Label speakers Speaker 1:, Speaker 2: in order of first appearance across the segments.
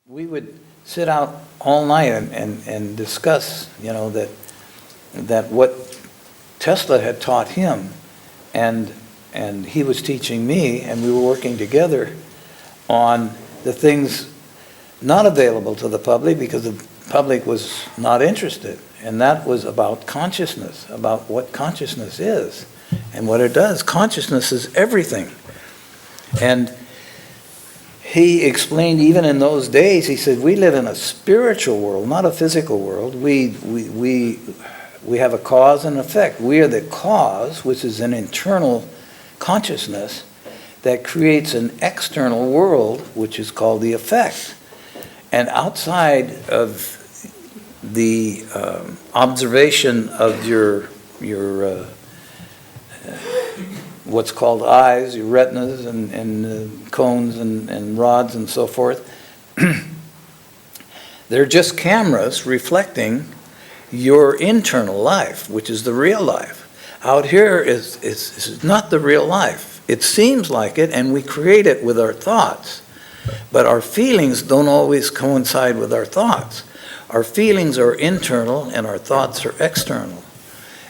Speaker 1: We would sit out all night and discuss, that what Tesla had taught him, and he was teaching me, and we were working together on the things not available to the public because the public was not interested. And that was about consciousness, about what consciousness is and what it does. Consciousness is everything. And he explained even in those days, he said, we live in a spiritual world, not a physical world. We have a cause and effect. We are the cause, which is an internal consciousness that creates an external world, which is called the effect. And outside of the observation of your what's called eyes, your retinas and cones and rods and so forth, they're just cameras reflecting your internal life, which is the real life. Out here is not the real life. It seems like it, and we create it with our thoughts. But our feelings don't always coincide with our thoughts. Our feelings are internal and our thoughts are external.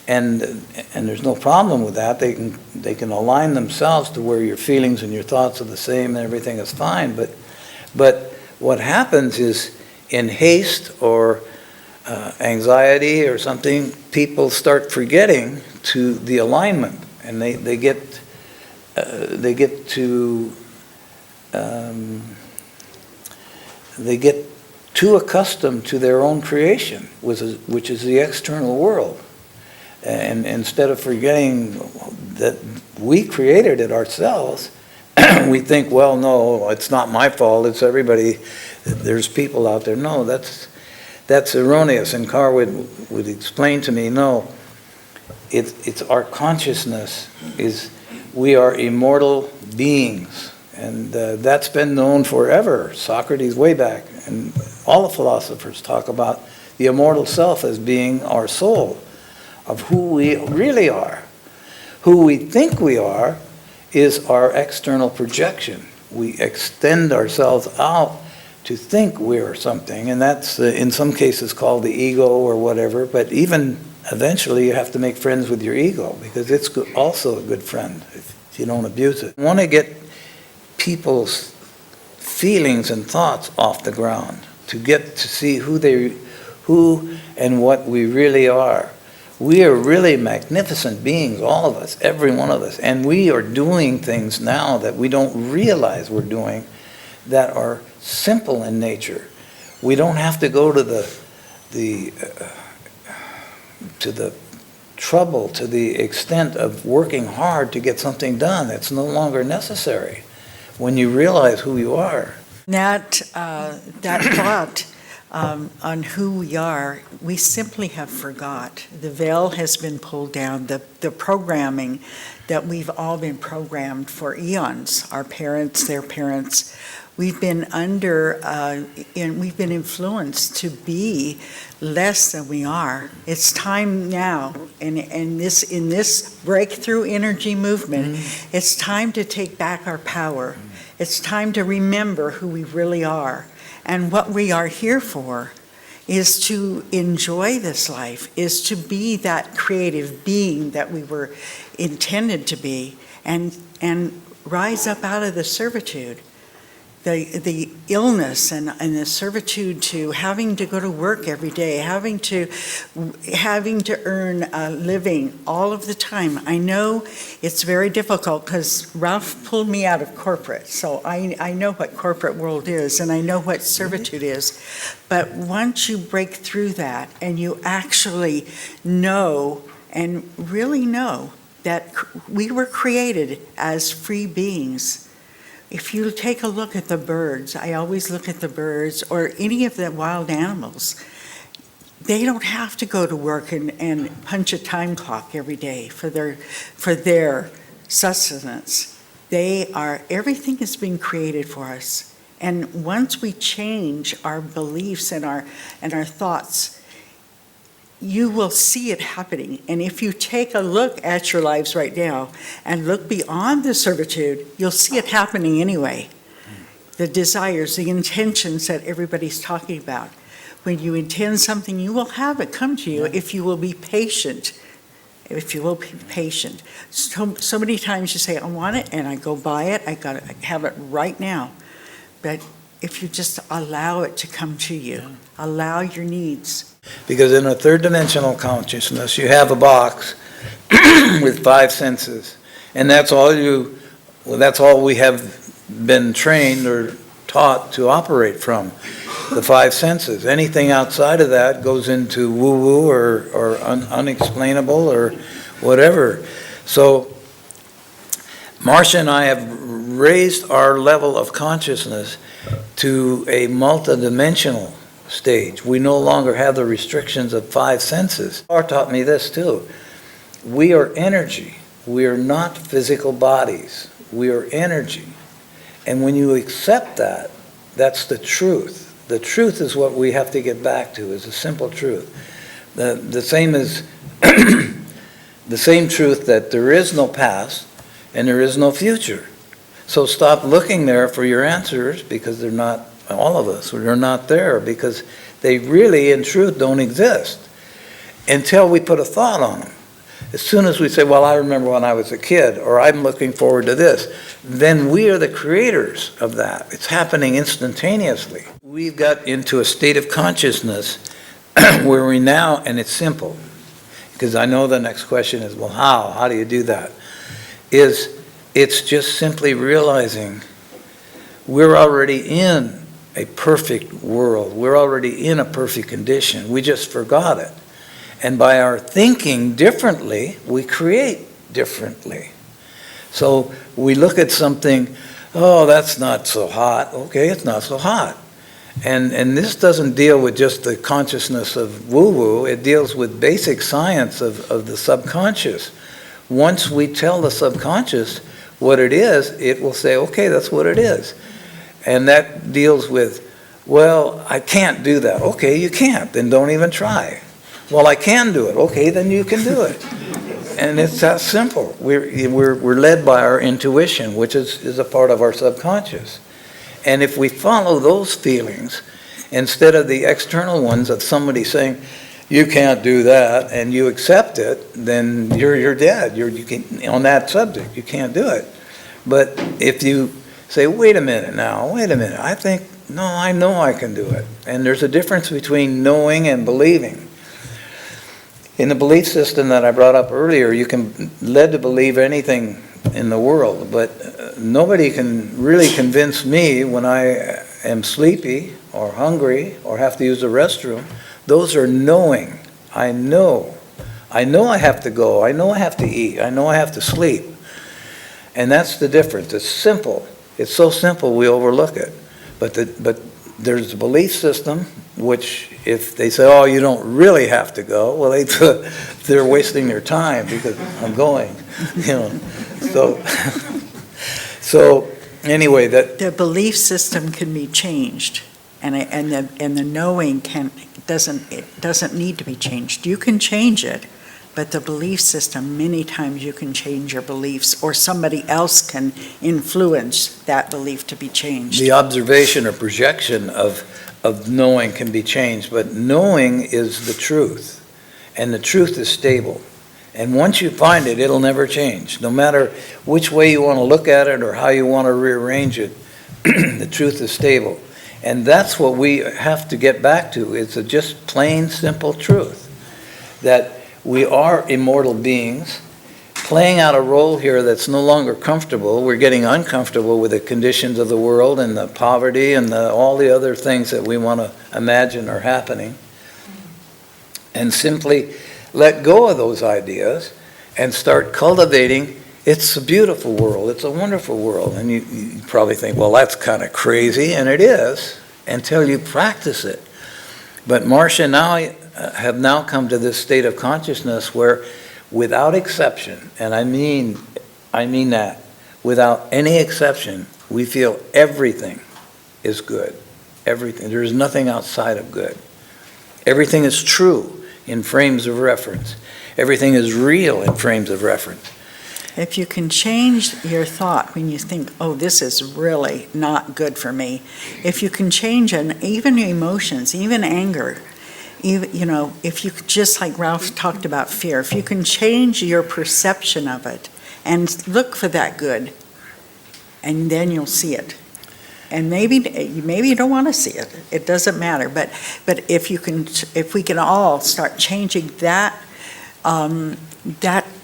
Speaker 1: And there's no problem with that. They can align themselves to where your feelings and your thoughts are the same and everything is fine. But what happens is in haste or anxiety or something, people start forgetting to the alignment, and they get too accustomed to their own creation, which is the external world. And instead of forgetting that we created it ourselves, we think, well, no, it's not my fault, it's everybody, there's people out there. No, that's erroneous. And Carr would explain to me, no, it's our consciousness we are immortal beings. And that's been known forever. Socrates way back, and all the philosophers talk about the immortal self as being our soul, of who we really are. Who we think we are is our external projection. We extend ourselves out to think we're something, and that's in some cases called the ego or whatever, but even eventually you have to make friends with your ego, because it's also a good friend if you don't abuse it. You want to get people's feelings and thoughts off the ground, to get to see who and what we really are. We are really magnificent beings, all of us, every one of us, and we are doing things now that we don't realize we're doing that are simple in nature. We don't have to go to the trouble, to the extent of working hard to get something done. It's no longer necessary when you realize who you are.
Speaker 2: That thought on who we are, we simply have forgot. The veil has been pulled down. The programming that we've all been programmed for eons, our parents, their parents, we've been we've been influenced to be less than we are. It's time now, in this breakthrough energy movement, it's time to take back our power. It's time to remember who we really are. And what we are here for is to enjoy this life, is to be that creative being that we were intended to be, and rise up out of the servitude, the illness and the servitude to having to go to work every day, having to earn a living all of the time. I know it's very difficult because Ralph pulled me out of corporate, so I know what corporate world is, and I know what servitude is. But once you break through that and you actually know and really know that we were created as free beings. If you take a look at the birds, I always look at the birds or any of the wild animals, they don't have to go to work and punch a time clock every day for their sustenance. Everything is being created for us. And once we change our beliefs and our thoughts, you will see it happening. And if you take a look at your lives right now and look beyond the servitude, you'll see it happening anyway. the desires, the intentions that everybody's talking about. When you intend something, you will have it come to you if you will be patient. If you will be patient. So many times you say, I want it, and I go buy it, I gotta have it right now. But if you just allow it to come to you, allow your needs.
Speaker 1: Because in a third dimensional consciousness, you have a box with 5 senses. And that's all we have been trained or taught to operate from, the 5 senses. Anything outside of that goes into woo-woo or unexplainable or whatever. So Marsha and I have raised our level of consciousness to a multidimensional stage. We no longer have the restrictions of 5 senses. Marsha taught me this too. We are energy. We are not physical bodies. We are energy. And when you accept that, that's the truth. The truth is what we have to get back to, is a simple truth. The same is the same truth that there is no past and there is no future. So stop looking there for your answers, because they're not, all of us, they're not there, because they really, in truth, don't exist until we put a thought on them. As soon as we say, well, I remember when I was a kid, or I'm looking forward to this, then we are the creators of that. It's happening instantaneously. We've got into a state of consciousness where we now, and it's simple, because I know the next question is, well, how? How do you do that? It's just simply realizing we're already in a perfect world. We're already in a perfect condition. We just forgot it. And by our thinking differently, we create differently. So we look at something, oh, that's not so hot. Okay, it's not so hot. And this doesn't deal with just the consciousness of woo-woo. It deals with basic science of the subconscious. Once we tell the subconscious what it is, it will say, okay, that's what it is. And that deals with, well, I can't do that. Okay, you can't. Then don't even try. Well, I can do it. Okay, then you can do it. And it's that simple. We're led by our intuition, which is a part of our subconscious. And if we follow those feelings, instead of the external ones of somebody saying, you can't do that, and you accept it, then you're dead. On that subject, you can't do it. But if you say, wait a minute, I know I can do it. And there's a difference between knowing and believing. In the belief system that I brought up earlier, you can led to believe anything in the world, but nobody can really convince me when I am sleepy or hungry or have to use the restroom. Those are knowing. I know I have to go. I know I have to eat. I know I have to sleep. And that's the difference. It's simple. It's so simple we overlook it. But there's a belief system, which if they say, oh, you don't really have to go, well, they're wasting their time because I'm going. So anyway,
Speaker 2: the belief system can be changed, and the knowing doesn't need to be changed. You can change it, but the belief system, many times you can change your beliefs, or somebody else can influence that belief to be changed.
Speaker 1: The observation or projection of knowing can be changed, but knowing is the truth, and the truth is stable. And once you find it, it'll never change. No matter which way you want to look at it or how you want to rearrange it, the truth is stable. And that's what we have to get back to. It's a just plain, simple truth, that we are immortal beings playing out a role here that's no longer comfortable. We're getting uncomfortable with the conditions of the world and the poverty and all the other things that we want to imagine are happening. And simply let go of those ideas and start cultivating. It's a beautiful world. It's a wonderful world. And you probably think, well, that's kind of crazy. And it is, until you practice it. But Marsha and I have now come to this state of consciousness where, without exception, and I mean that, without any exception, we feel everything is good. Everything. There is nothing outside of good. Everything is true in frames of reference. Everything is real in frames of reference.
Speaker 2: If you can change your thought when you think, oh, this is really not good for me, if you can change even emotions, even anger, even, if you just like Ralph talked about fear, if you can change your perception of it and look for that good, and then you'll see it. And maybe you don't want to see it. It doesn't matter. But if we can all start changing that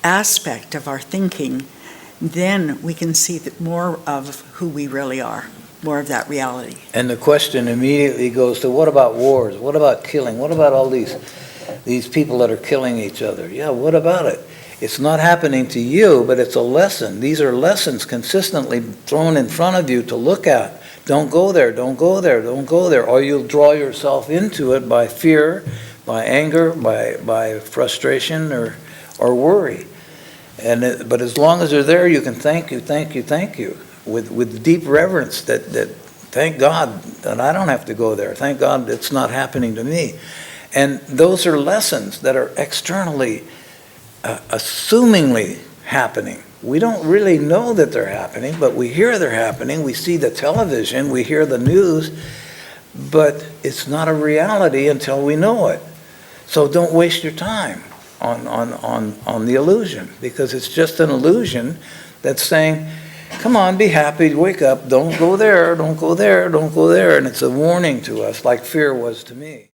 Speaker 2: aspect of our thinking, then we can see more of who we really are, more of that reality.
Speaker 1: And the question immediately goes to, what about wars? What about killing? What about all these people that are killing each other? Yeah, what about it? It's not happening to you, but it's a lesson. These are lessons consistently thrown in front of you to look at. Don't go there, don't go there, don't go there, or you'll draw yourself into it by fear, by anger, by frustration or worry. But as long as they're there, you can thank you with deep reverence that thank God that I don't have to go there. Thank God it's not happening to me. And those are lessons that are externally, assumingly happening. We don't really know that they're happening, but we hear they're happening. We see the television, we hear the news, but it's not a reality until we know it. So don't waste your time on the illusion, because it's just an illusion that's saying, come on, be happy, wake up, don't go there, don't go there, don't go there. And it's a warning to us, like fear was to me.